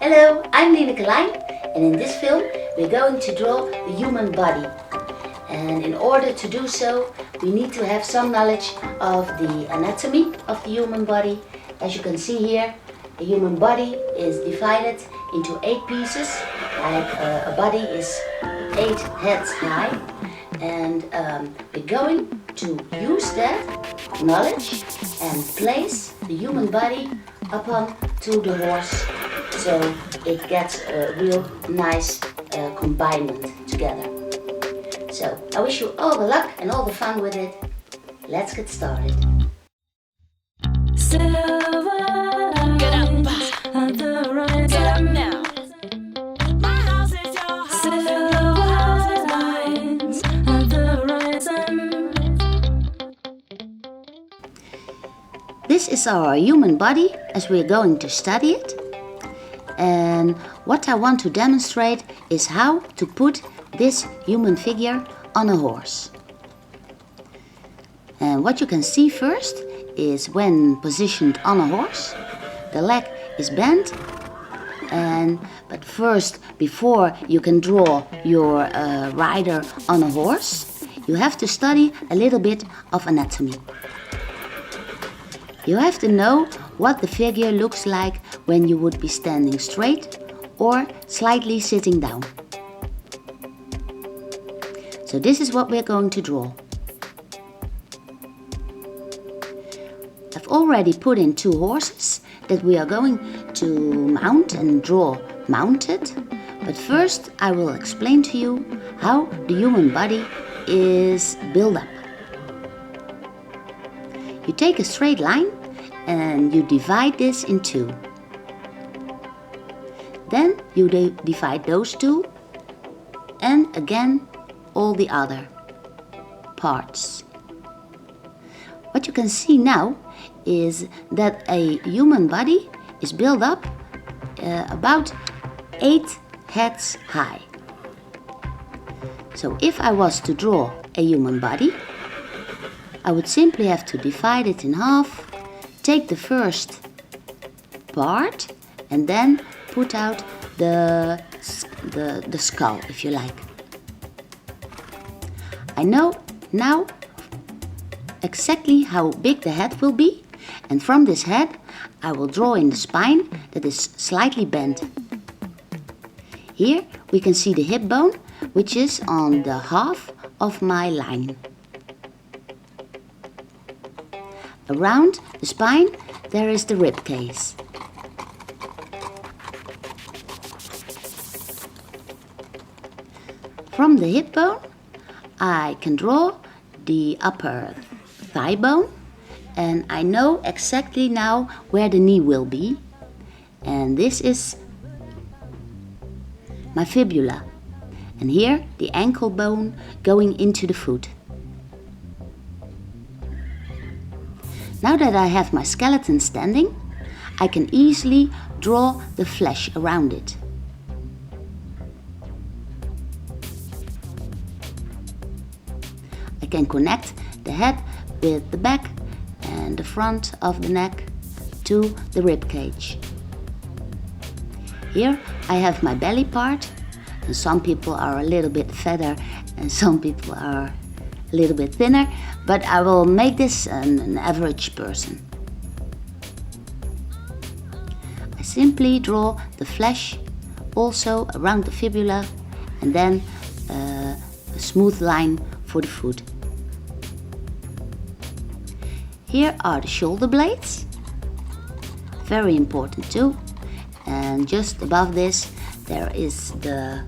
Hello, I'm Lineke Lijn, and in this film we're going to draw the human body. And in order to do so, we need to have some knowledge of the anatomy of the human body. As you can see here, the human body is divided into 8 pieces, like a body is 8 heads high. And we're going to use that knowledge and place the human body upon to the horse, so it gets a real nice combined together. So I wish you all the luck and all the fun with it. Let's get started. Get up now. My house is your house. Your house is mine. At the horizon. This is our human body as we're going to study it. And what I want to demonstrate is how to put this human figure on a horse. And what you can see first is when positioned on a horse, the leg is bent. But first, before you can draw your rider on a horse, you have to study a little bit of anatomy. You have to know what the figure looks like when you would be standing straight or slightly sitting down. So this is what we're going to draw. I've already put in 2 horses that we are going to mount and draw mounted. But first I will explain to you how the human body is built up. You take a straight line and you divide this in 2. Then you divide those 2 and again all the other parts. What you can see now is that a human body is built up about 8 heads high. So if I was to draw a human body, I would simply have to divide it in half, take the first part and then put out the skull, if you like. I know now exactly how big the head will be, and from this head I will draw in the spine that is slightly bent. Here we can see the hip bone, which is on the half of my line. Around the spine there is the rib cage. From the hip bone I can draw the upper thigh bone, and I know exactly now where the knee will be, and this is my fibula, and here the ankle bone going into the foot. Now that I have my skeleton standing, I can easily draw the flesh around it. I can connect the head with the back and the front of the neck to the rib cage. Here I have my belly part, and some people are a little bit fatter and some people are a little bit thinner, but I will make this an average person. I simply draw the flesh also around the fibula and then a smooth line for the foot. Here are the shoulder blades, very important too, and just above this there is the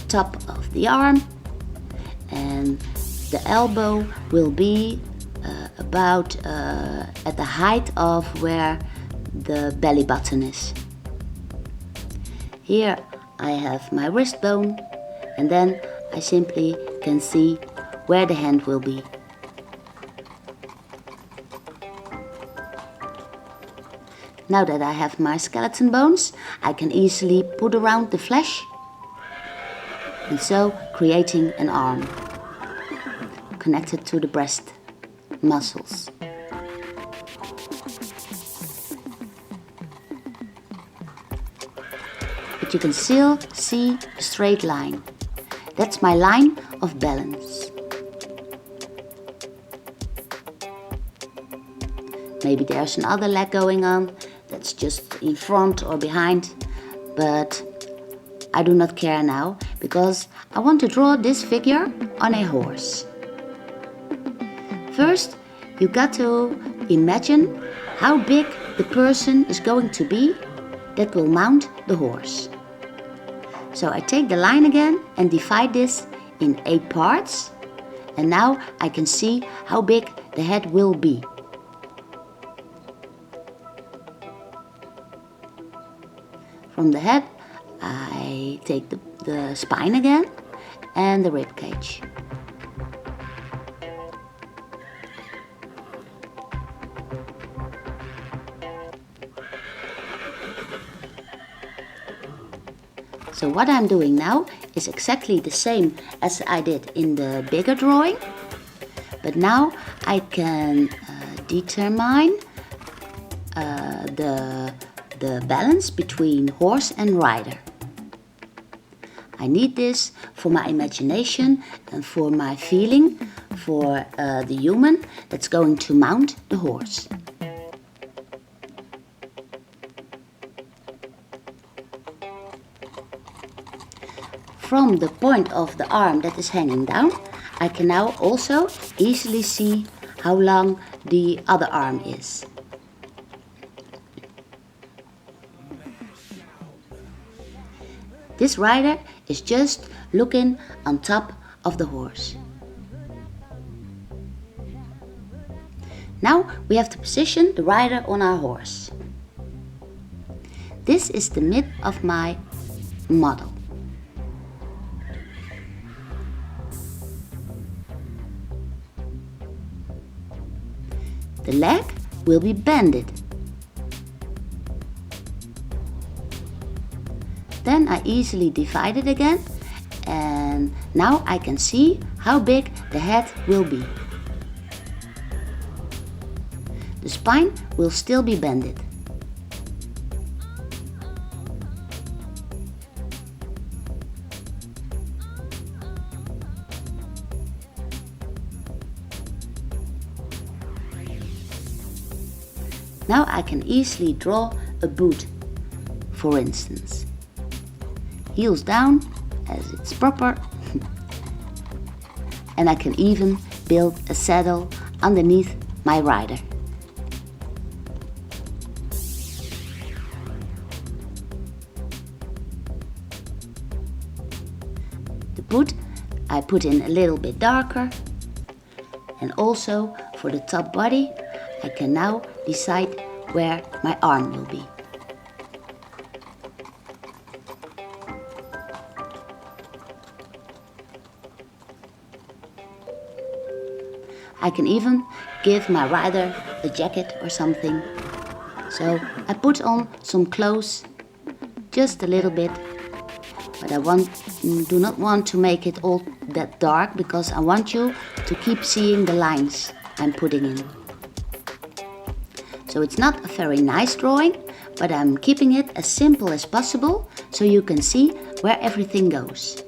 top of the arm, and the elbow will be about at the height of where the belly button is. Here I have my wrist bone, and then I simply can see where the hand will be. Now that I have my skeleton bones, I can easily put around the flesh, and so creating an arm connected to the breast muscles. but you can still see a straight line. That's my line of balance. Maybe there's another leg going on that's just in front or behind, but I do not care now because I want to draw this figure on a horse. First, you got to imagine how big the person is going to be that will mount the horse. So I take the line again and divide this in 8 parts, and now I can see how big the head will be. From the head, I take the spine again and the rib cage. So what I'm doing now is exactly the same as I did in the bigger drawing, but now I can determine the balance between horse and rider. I need this for my imagination and for my feeling for the human that's going to mount the horse. From the point of the arm that is hanging down, I can now also easily see how long the other arm is. This rider is just looking on top of the horse. Now we have to position the rider on our horse. This is the mid of my model. The leg will be bended. Then I easily divide it again, and now I can see how big the head will be. The spine will still be bended. Now I can easily draw a boot, for instance. Heels down, as it's proper. And I can even build a saddle underneath my rider. The boot I put in a little bit darker, and also for the top body I can now decide where my arm will be. I can even give my rider a jacket or something. So I put on some clothes, just a little bit, but I do not want to make it all that dark because I want you to keep seeing the lines I'm putting in. So it's not a very nice drawing, but I'm keeping it as simple as possible so you can see where everything goes.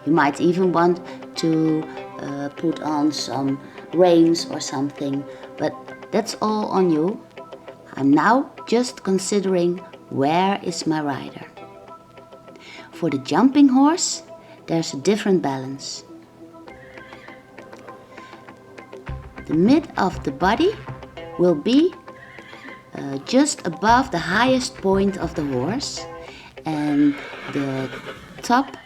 You might even want to put on some reins or something, but that's all on you. I'm now just considering where is my rider. For the jumping horse, there's a different balance. The mid of the body will be just above the highest point of the horse, and the top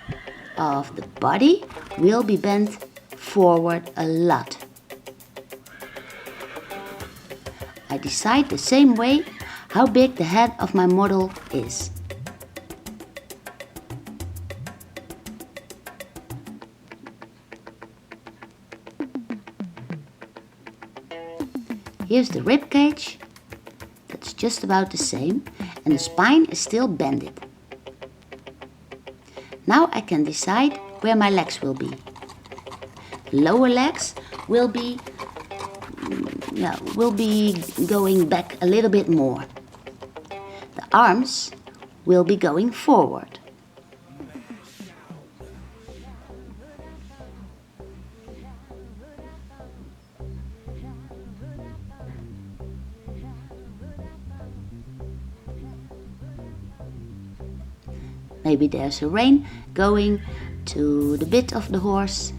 of the body will be bent forward a lot. I decide the same way how big the head of my model is. Here's the rib cage. That's just about the same and the spine is still bended. Now I can decide where my legs will be. The lower legs will be going back a little bit more. The arms will be going forward. Maybe there's a rein going to the bit of the horse,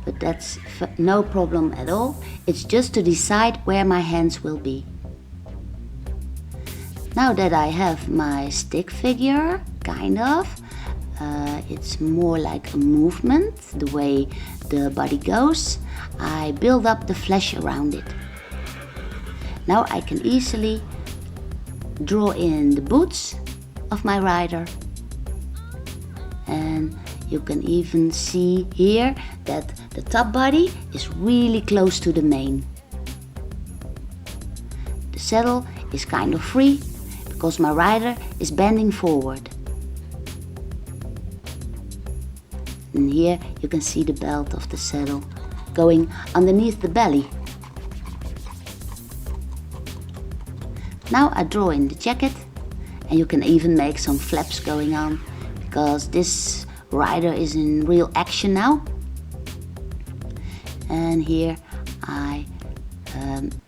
but that's no problem at all. It's just to decide where my hands will be. Now that I have my stick figure, kind of, it's more like a movement, the way the body goes, I build up the flesh around it. Now I can easily draw in the boots of my rider. And you can even see here that the top body is really close to the mane. The saddle is kind of free because my rider is bending forward. And here you can see the belt of the saddle going underneath the belly. Now I draw in the jacket, and you can even make some flaps going on, because this rider is in real action now. And here I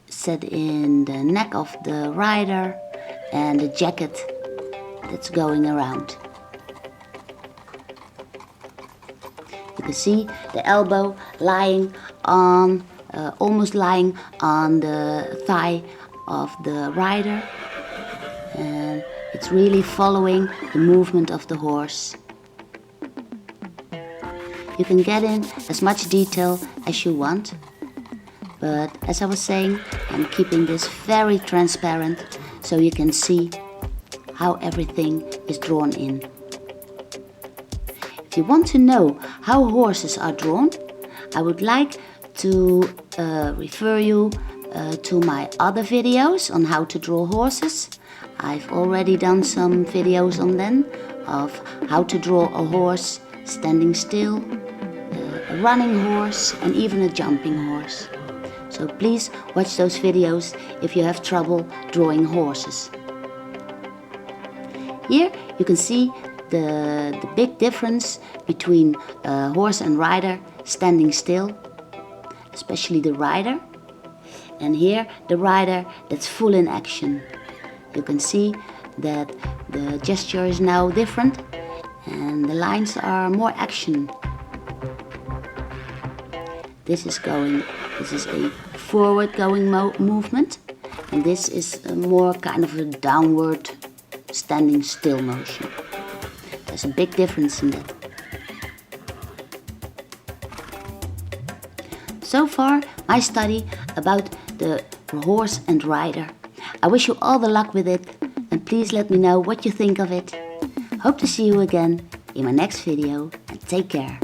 set in the neck of the rider and the jacket that's going around. You can see the elbow lying on, almost lying on the thigh of the rider, and it's really following the movement of the horse. You can get in as much detail as you want, but as I was saying, I'm keeping this very transparent so you can see how everything is drawn in. If you want to know how horses are drawn, I would like to refer you to my other videos on how to draw horses. I've already done some videos on them, of how to draw a horse standing still, a running horse, and even a jumping horse. So please watch those videos if you have trouble drawing horses. Here you can see the big difference between horse and rider standing still, especially the rider, and here the rider that's full in action. You can see that the gesture is now different and the lines are more action. This is a forward going movement, and this is a more kind of a downward standing still motion. There's a big difference in that. So far, my study about the horse and rider. I wish you all the luck with it, and please let me know what you think of it. Hope to see you again in my next video, and take care.